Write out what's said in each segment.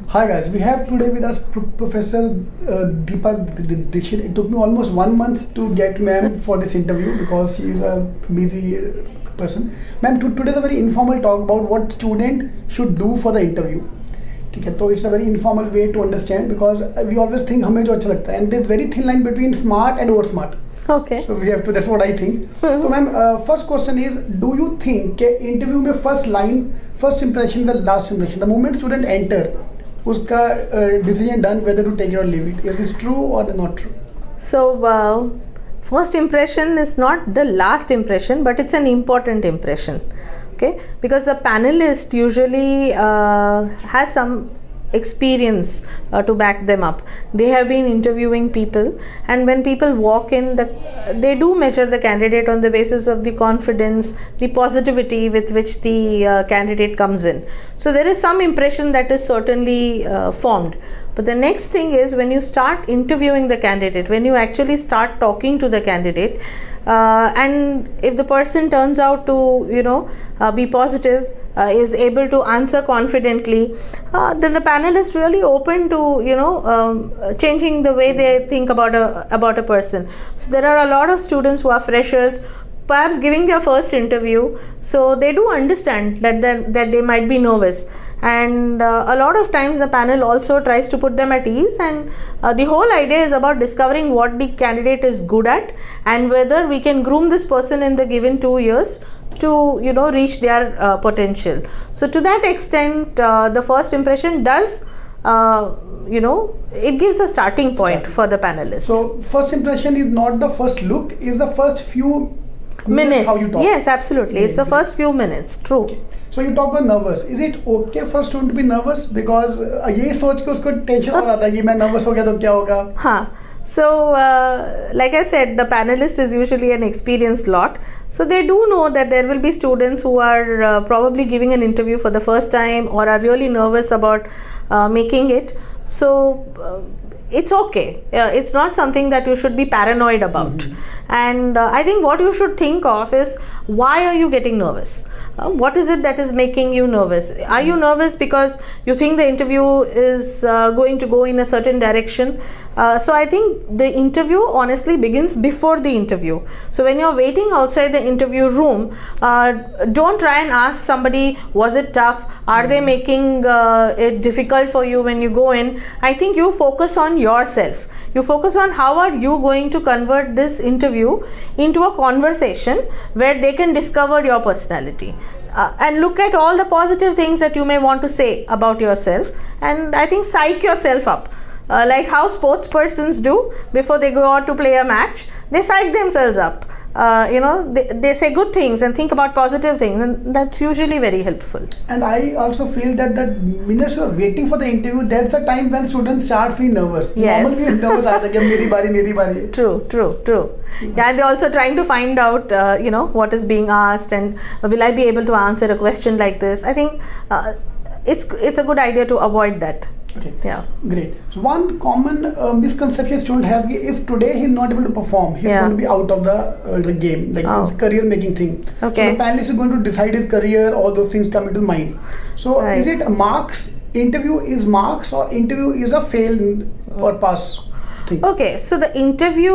Hi guys, we have today with us Professor Deepa Dixit. It took me almost 1 month to get ma'am for this interview because she is a busy person. Ma'am, today is a very informal talk about what student should do for the interview. ठीक है, तो it's a very informal way to understand because we always think हमें जो अच्छा लगता है and there's very thin line between smart and over smart. Okay. So we have to. That's what I think. So ma'am, first question is, do you think कि interview में first line, first impression, the last impression, the moment student enter, उसका decision done whether to take it or leave it, is this true or not true? So first impression is not the last impression, but it's an important impression. Okay, because the panelist usually has some experience to back them up. They have been interviewing people, and when people walk in, they do measure the candidate on the basis of the confidence, the positivity with which the candidate comes in. So there is some impression that is certainly formed. But the next thing is, when you start interviewing the candidate, when you actually start talking to the candidate, and if the person turns out to be positive, is able to answer confidently, then the panelists really open to changing the way they think about a person. So there are a lot of students who are freshers, perhaps giving their first interview, so they do understand that they might be nervous, and a lot of times the panel also tries to put them at ease, and the whole idea is about discovering what the candidate is good at and whether we can groom this person in the given 2 years to reach their potential. So to that extent, the first impression does it gives a starting point for the panelists. So first impression is not the first look, is the first few minutes how you talk. Yes, absolutely. It's the first few minutes. True. Okay. So you talk about nervous. Is it okay for a student to be nervous? Because ये सोच के उसको tension हो रहा था कि मैं nervous हो गया तो क्या होगा? हाँ. So, like I said, the panelist is usually an experienced lot. So they do know that there will be students who are probably giving an interview for the first time or are really nervous about making it. So it's okay. It's not something that you should be paranoid about. Mm-hmm. And I think what you should think of is, why are you getting nervous? What is it that is making you nervous? Are you nervous because you think the interview is going to go in a certain direction? So I think the interview honestly begins before the interview. So when you're waiting outside the interview room, don't try and ask somebody, was it tough? Are they making it difficult for you when you go in? I think you focus on yourself. You focus on how are you going to convert this interview into a conversation where they can discover your personality. And look at all the positive things that you may want to say about yourself, and I think psych yourself up. Like how sports persons do before they go out to play a match, they psych themselves up. They say good things and think about positive things, and that's usually very helpful. And I also feel that the minutes you are waiting for the interview, that's the time when students start feeling nervous. Yes. Normally nervous aata hai, meri bari. True. Yeah, and they're also trying to find out, what is being asked, and will I be able to answer a question like this? I think it's a good idea to avoid that. Okay. Yeah. Great. So one common misconception students have, if today he's not able to perform, he's going to be out of the game, like career making thing. Okay. So the panelist is going to decide his career, all those things come into mind. So right. Is it marks, interview is marks, or interview is a fail or pass thing? Okay, so the interview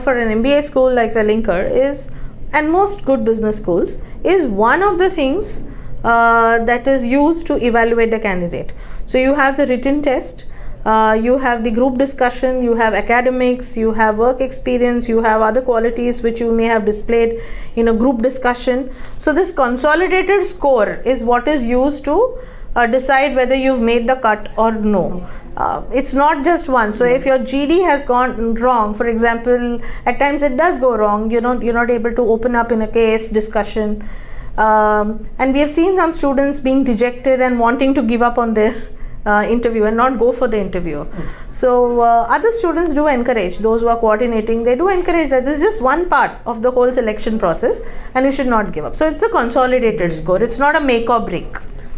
for an MBA school like Wellinger is, and most good business schools, is one of the things that is used to evaluate the candidate. So you have the written test, you have the group discussion, you have academics, you have work experience, you have other qualities which you may have displayed in a group discussion. So this consolidated score is what is used to decide whether you've made the cut or no. It's not just one. So if your GD has gone wrong, for example, at times it does go wrong, you're not able to open up in a case discussion. And we have seen some students being dejected and wanting to give up on their interview and not go for the interview. So other students do encourage, those who are coordinating, they do encourage that this is just one part of the whole selection process and you should not give up. So it's a consolidated score, it's not a make or break.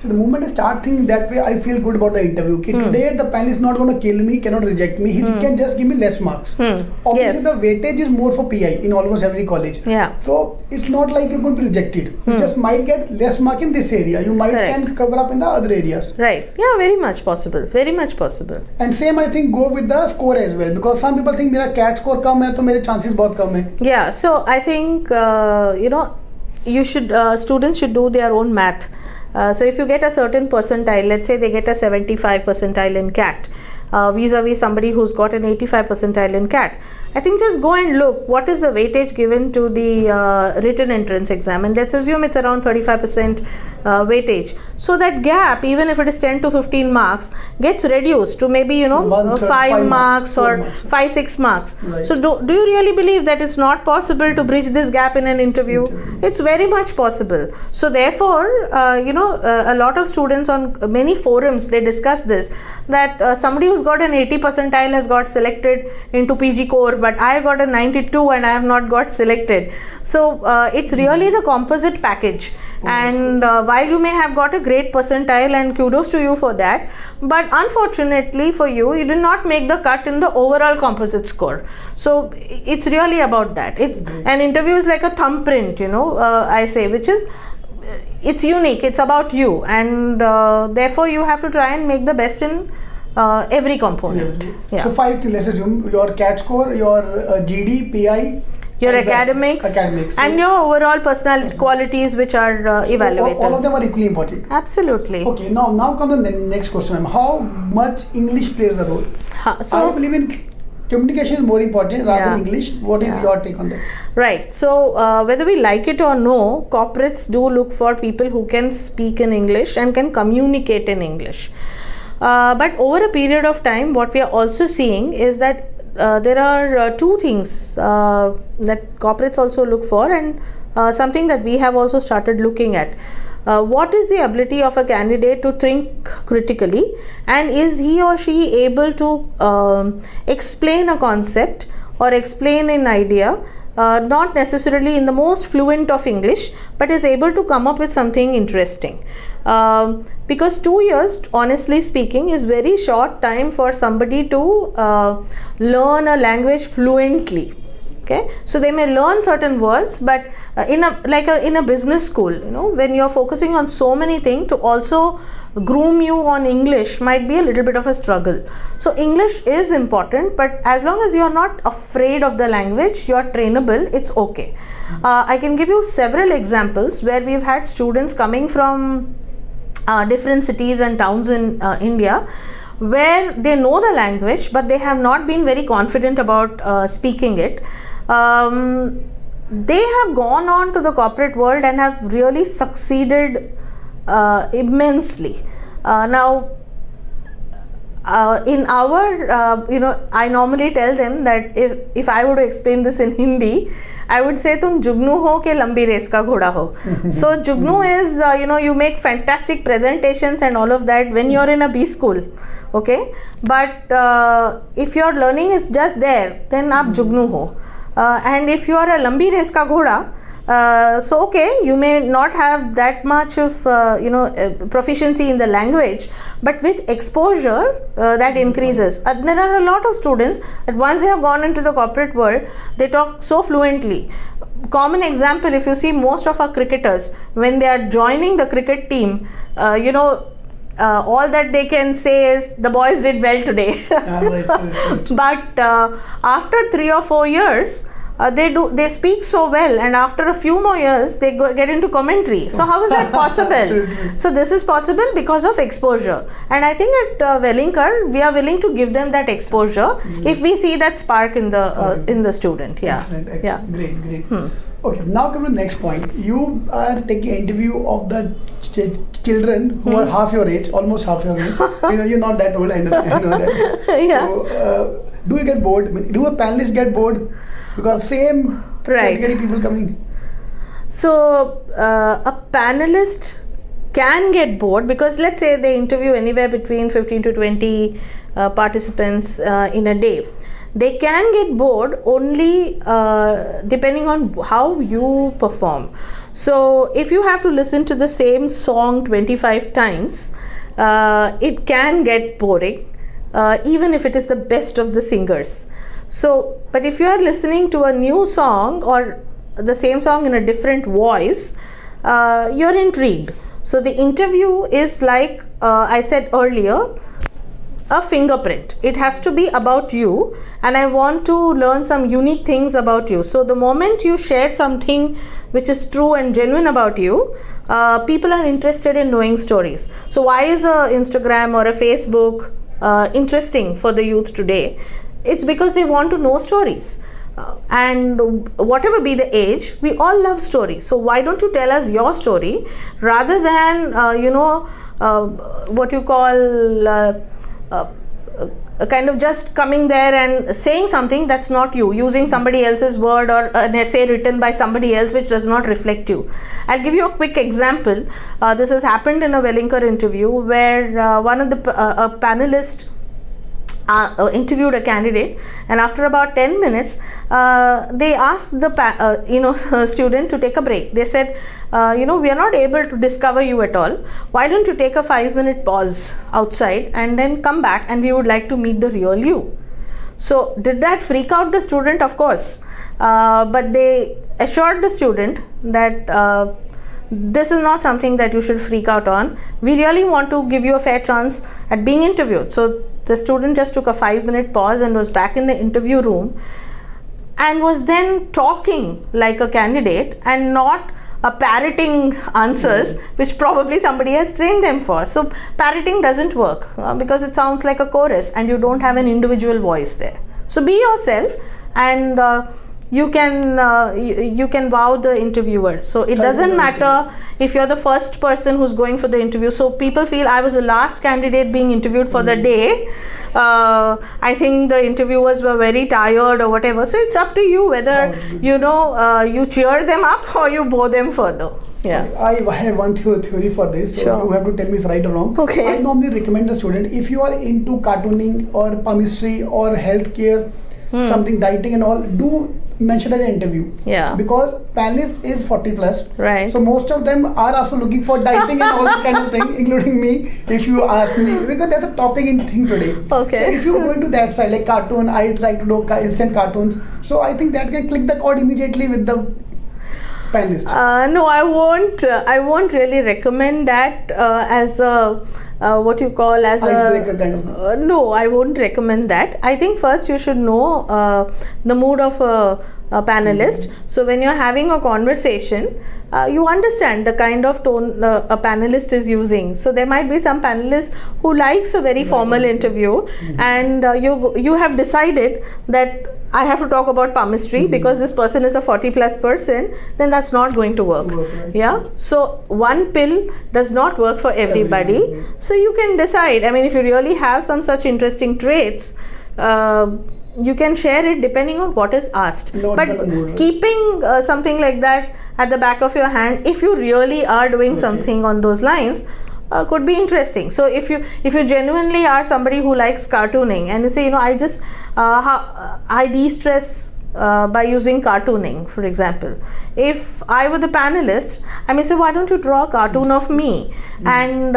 the moment I start thinking that way, I feel good about the interview. Okay, today the panelist is not going to kill me, cannot reject me. He can just give me less marks. Obviously, the weightage is more for PI in almost every college. Yeah. So it's not like you're going to be rejected. You just might get less mark in this area. You might can cover up in the other areas. Right. Yeah, very much possible. Very much possible. And same, I think, go with the score as well, because some people think मेरा CAT score कम है तो मेरे chances बहुत कम है. Yeah. So I think you should students should do their own math. So if you get a certain percentile, let's say they get a 75 percentile in CAT, vis-a-vis somebody who's got an 85 percentile in CAT, I think just go and look what is the weightage given to the written entrance exam, and let's assume it's around 35% weightage. So that gap, even if it is 10 to 15 marks, gets reduced to maybe 5 marks or 5-6 marks. Right. So do you really believe that it's not possible to bridge this gap in an interview? It's very much possible. So therefore, a lot of students on many forums, they discuss this, that somebody who's got an 80 percentile has got selected into PG core, but I got a 92 and I have not got selected. So it's really the composite package. And while you may have got a great percentile, and kudos to you for that, but unfortunately for you, you did not make the cut in the overall composite score. So it's really about that. An interview is like a thumbprint, I say, which is, it's unique, it's about you, and therefore you have to try and make the best in every component. Yeah. So 5 things, let's assume your CAT score, your GDPI, your academics, and your overall personality qualities which are evaluated. All of them are equally important. Absolutely. Okay, now comes the next question, ma'am. How much English plays the role? So I believe in communication is more important rather than English. What is your take on that? Right. So whether we like it or no, corporates do look for people who can speak in English and can communicate in English. But over a period of time, what we are also seeing is that there are two things that corporates also look for, and something that we have also started looking at. What is the ability of a candidate to think critically, and is he or she able to explain a concept or explain an idea, not necessarily in the most fluent of English, but is able to come up with something interesting. Because 2 years, honestly speaking, is very short time for somebody to learn a language fluently. Okay, so they may learn certain words, but in a business school, when you're focusing on so many things, to also groom you on English might be a little bit of a struggle. So English is important, but as long as you're not afraid of the language, you're trainable, it's okay. I can give you several examples where we've had students coming from different cities and towns in India, where they know the language, but they have not been very confident about speaking it. They have gone on to the corporate world and have really succeeded immensely. Now, in our, I normally tell them that if I were to explain this in Hindi, I would say तुम जुगनू हो के लंबी race का घोड़ा हो. So Jugnu is, you make fantastic presentations and all of that when you're in a B school. Okay, but if your learning is just there, then आप जुगनू हो. And if you are a lambi race ka ghoda, so okay, you may not have that much of proficiency in the language, but with exposure that increases. There are a lot of students that once they have gone into the corporate world, they talk so fluently. Common example, if you see most of our cricketers, when they are joining the cricket team, all that they can say is the boys did well today. But after 3 or 4 years, they speak so well, and after a few more years they get into commentary. So how is that possible? So this is possible because of exposure, and I think at Wellinkar we are willing to give them that exposure if we see that spark in the student. Excellent. Great. Okay, now come to the next point. You are taking an interview of the children who are half your age, almost half your age. You're not that old, I know that. So, do you get bored? Do a panelist get bored? Because same category people coming. So, a panelist can get bored, because let's say they interview anywhere between 15 to 20 participants in a day. They can get bored only depending on how you perform. So if you have to listen to the same song 25 times, it can get boring, even if it is the best of the singers. So, but if you are listening to a new song or the same song in a different voice, you're intrigued. So the interview is like I said earlier, a fingerprint. It has to be about you, and I want to learn some unique things about you. So the moment you share something which is true and genuine about you, people are interested in knowing stories. So why is a Instagram or a Facebook interesting for the youth today? It's because they want to know stories. And whatever be the age, we all love stories. So why don't you tell us your story rather than what you call kind of just coming there and saying something that's not you, using somebody else's word or an essay written by somebody else which does not reflect you. I'll give you a quick example. This has happened in a Wellinger interview where one of the a panelist interviewed a candidate, and after about 10 minutes they asked the student to take a break. They said, we are not able to discover you at all. Why don't you take a 5-minute pause outside and then come back, and we would like to meet the real you. So did that freak out the student? Of course, but they assured the student that this is not something that you should freak out on. We really want to give you a fair chance at being interviewed. So the student just took a 5-minute pause and was back in the interview room and was then talking like a candidate and not parroting answers, which probably somebody has trained them for. So parroting doesn't work because it sounds like a chorus and you don't have an individual voice there. So be yourself, and you can wow the interviewer. So it doesn't matter if you're the first person who's going for the interview. So people feel I was the last candidate being interviewed for the day. I think the interviewers were very tired or whatever. So it's up to you whether you cheer them up or you bore them further. Yeah. I have one theory for this. So Sure. you have to tell me it's right or wrong. Okay. I normally recommend the student, if you are into cartooning or palmistry or healthcare, something dieting and all, do mention at an interview. Yeah. Because panelist is 40 plus. Right. So most of them are also looking for dieting and all this kind of thing, including me, if you ask me, because that's a topic in thing today. Okay. So if you go into that side, like cartoon, I try to do instant cartoons. So I think that can click the chord immediately with the panelist. No, I won't really recommend that as a what you call as icebreaker kind of. No, I won't recommend that. I think first you should know the mood of a panelist. So when you're having a conversation, you understand the kind of tone a panelist is using. So there might be some panelist who likes a very formal interview, and you have decided that I have to talk about palmistry because this person is a 40 plus person, then that's not going to work. Right. Yeah. So one pill does not work for everybody. So you can decide. I mean, if you really have some such interesting traits, you can share it depending on what is asked. But keeping something like that at the back of your hand, if you really are doing something on those lines, could be interesting. So if you genuinely are somebody who likes cartooning and you say, I just I de-stress by using cartooning, for example. If I were the panelist, I may say, why don't you draw a cartoon of me? And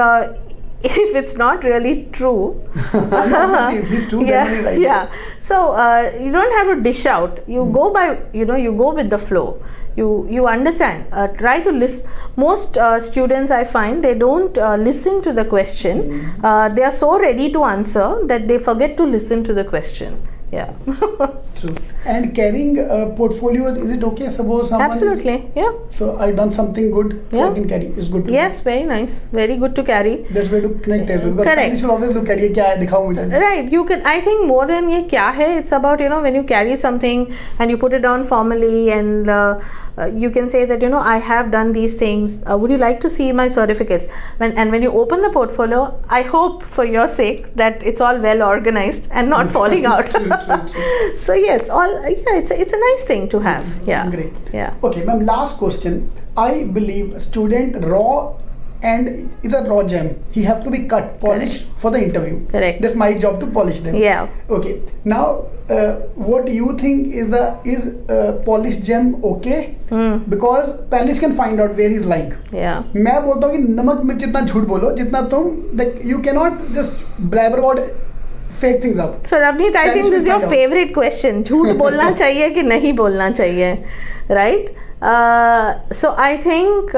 if it's not really true, yeah. So you don't have to dish out. You go by, you go with the flow. You understand. Try to listen. Most students, I find, they don't listen to the question. They are so ready to answer that they forget to listen to the question. Yeah. True. And carrying portfolios, is it okay? Suppose someone Absolutely. Yeah. So I done something good. So I can carry. It's good. Yes, very nice. Very good to carry. That's way to connect as well. Because Correct. you should always look at it. Kya hai, dikhao mujhe. Right. You can. I think more than ye kya hai, it's about when you carry something and you put it down formally, and you can say that I have done these things. Would you like to see my certificates? When you open the portfolio, I hope for your sake that it's all well organized and not falling out. True. So yes, it's a nice thing to have. Yeah. Great. Yeah. Okay, ma'am. Last question. I believe student raw and it's a raw gem. He have to be cut, polished for the interview. Correct. That's my job to polish them. Yeah. Okay. Now, what do you think is polished gem okay? Because panelist can find out where he's lying. Yeah. मैं बोलता हूँ कि नमक मिर्च जितना झूठ बोलो जितना तुम like you cannot just blabber about fake things up. So Ravneet, I think this is your favorite question. झूठ बोलना चाहिए कि नहीं बोलना चाहिए, right? So I think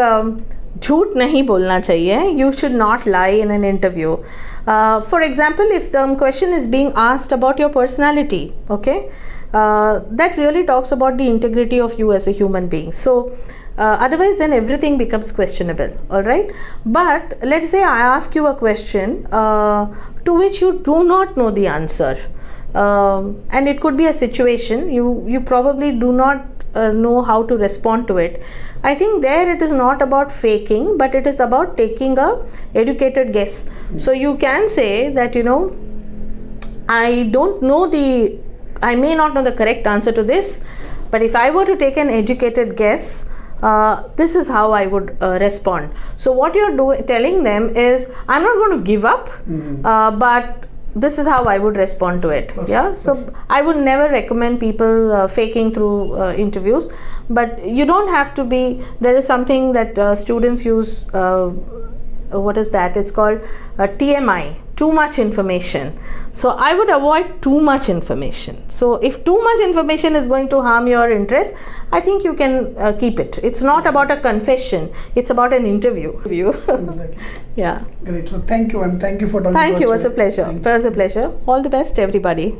झूठ नहीं बोलना चाहिए. You should not lie in an interview. For example, if the question is being asked about your personality, okay, that really talks about the integrity of you as a human being. So otherwise then everything becomes questionable, all right? But let's say I ask you a question to which you do not know the answer, and it could be a situation you probably do not know how to respond to it. I think there it is not about faking, but it is about taking a educated guess. So you can say that, you know, I may not know the correct answer to this, but if I were to take an educated guess, this is how I would respond. So what you're telling them is, I'm not going to give up, but this is how I would respond to it. Perfect. Yeah. So I would never recommend people faking through interviews, but you don't have to be. There is something that students use. What is that? It's called TMI. Too much information. So I would avoid too much information. So if too much information is going to harm your interest, I think you can keep it. It's not about a confession. It's about an interview. Exactly. Yeah. Great. So thank you, and thank you for talking. Thank you. It was a pleasure. Thank It was a pleasure. All the best, everybody.